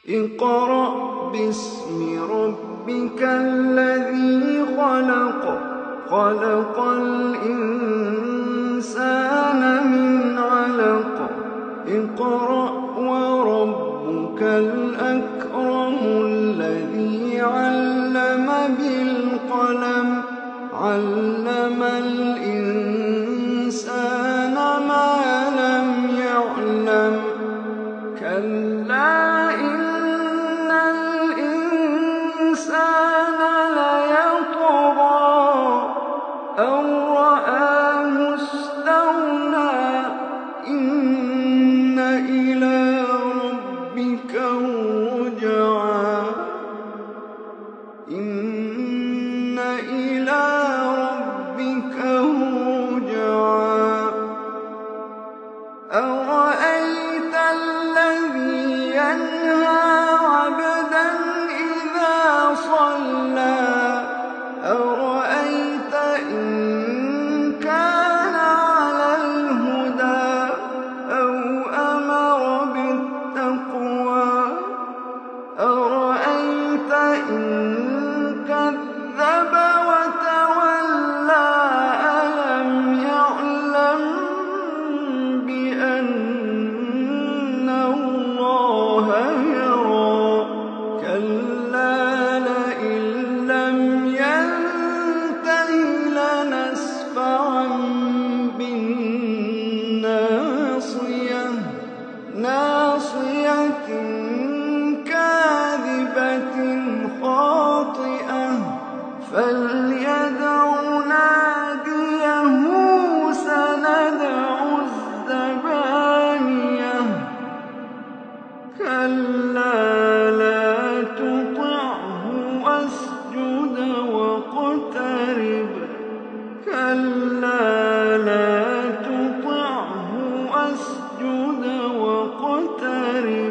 اقرأ باسم ربك الذي خلق خلق الإنسان من علق اقرأ وربك الأكرم الذي علم بالقلم علم الإنسان ما لم يعلم كلا إن الإنسان ليطغى أن رآه استغنى إن إلى ربك الرجعى إن إلى ربك الرجعى أرأيت الذي ينهى عبدا إذا صلى أرأيت إن كان على الهدى أو أمر بالتقوى أرأيت إن كذب وتولى ألم يعلم بأن الله يرى كلا لئن لم ينته لنسفعا بالناصية ناصية كاذبة خاطئة فليدع ناديه سندع الزبانية كلا لا تطعه واسجد واقترب كلا لا تطعه واسجد واقترب